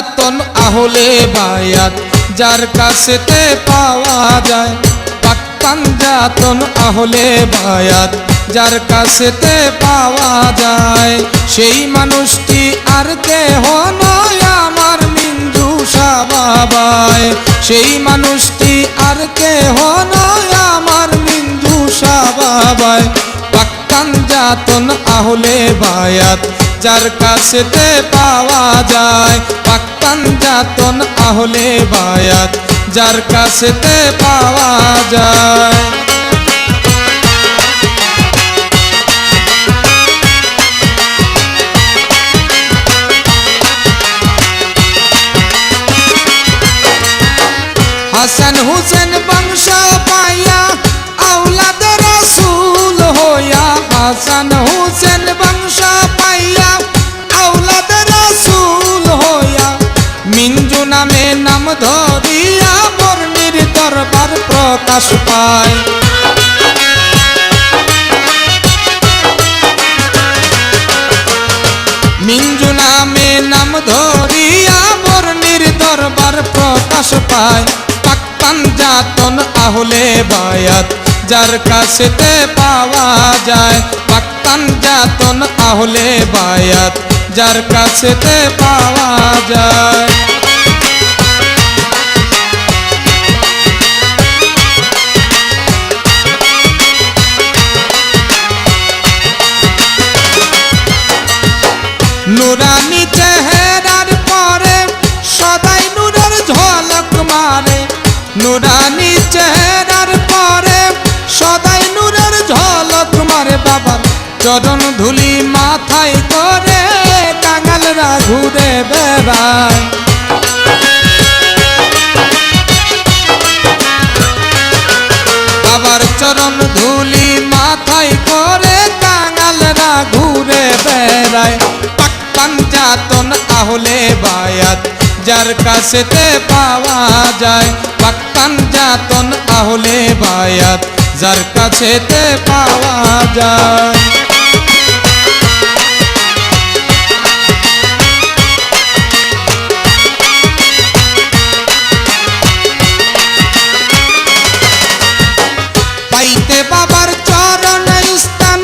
পাঞ্জাতন আহলে বায়াত যার কাছেতে পাওয়া যায়। পাক পাঞ্জাতন আহলে বায়াত যার কাছেতে পাওয়া যায়। সেই মানুষটি আর কেহ নয় আমার মিঞ্জু শাহ বাবায়। সেই মানুষটি আর কেহ নয় আমার মিঞ্জু শাহ বাবায়। পাক পাঞ্জাতন আহলে বায়াত যার কাছেতে পাওয়া যায়। পাক পাঞ্জাতন আহলে বায়াত যার কাছেতে পাওয়া যায়। হাসান হুসেন বংশ পাইয়া আওলাদে রাসূল হইয়া। হাসান হুসেন বংশ পাইয়া আওলাদে রাসূল হইয়া। মিঞ্জু নামে নাম ধরিয়া বর্ণির দরবার প্রকাশ পায়। মিঞ্জু নামে নাম ধরিয়া বর্ণির দরবার প্রকাশ পায়। পাক পাঞ্জাতন আহলে বায়াত যার কাছেতে পাওয়া যায়। পাক পাঞ্জাতন আহলে বায়াত যার কাছেতে পাওয়া যায়। নুরানি চেহারার পরে সদাই নূরের ঝলক মারে। নুরানি চেহারার পরে সদাই নূরের ঝলক মারে। বাবার চরণ ধুলি মাথায় করে কাঙালরা ঘুরে বেড়ায়। বাবার চরণ ধুলি মাথায় করে কাঙালরা ঘুরে বেড়ায়। পাক পাঞ্জাতন আহলে বায়াত যার কাছেতে পাওয়া যায়। পাক পাঞ্জাতন আহলে বায়াত যার কাছেতে পাওয়া যায়। পাইতে বাবার চরণে স্থান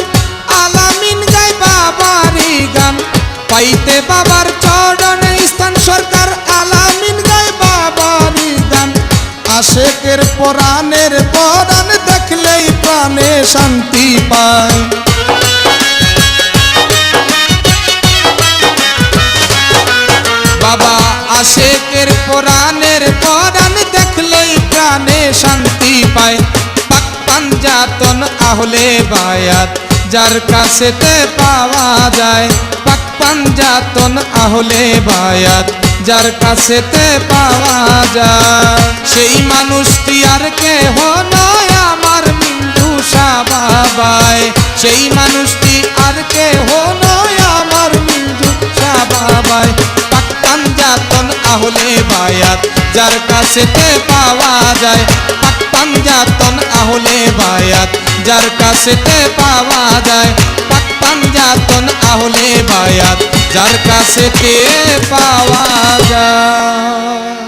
আলামিন গায় বাবারি গান। পাইতে বাবার চরণে স্থান সরকার আলামিন গায় বাবারি গান। আশেকের পরাণের পরাণ দেখলেই প্রাণে শান্তি পায়। বাবা আশেকের পরাণের পরাণ দেখলেই প্রাণে শান্তি পায়। পাক পাঞ্জাতন আহলে বায়াত যার কাছেতে পাওয়া যায়। পাক পাঞ্জাতন আহলে বায়াত যার কাছেতে পাওয়া যায়। সেই মানুষটি আর কেহ নয় আমার মিঞ্জু শাহ বাবায়। সেই মানুষটি আর কেহ নয় আমার মিঞ্জু শাহ বাবায়। পাক পাঞ্জাতন আহলে বায়াত যার কাছেতে পাওয়া যায়। পাক পাঞ্জাতন আহলে বায়াত যার কাছেতে পাওয়া যায়। পাক পাঞ্জাতন আহলে বায়াত যার কাছেতে পাওয়া যায়।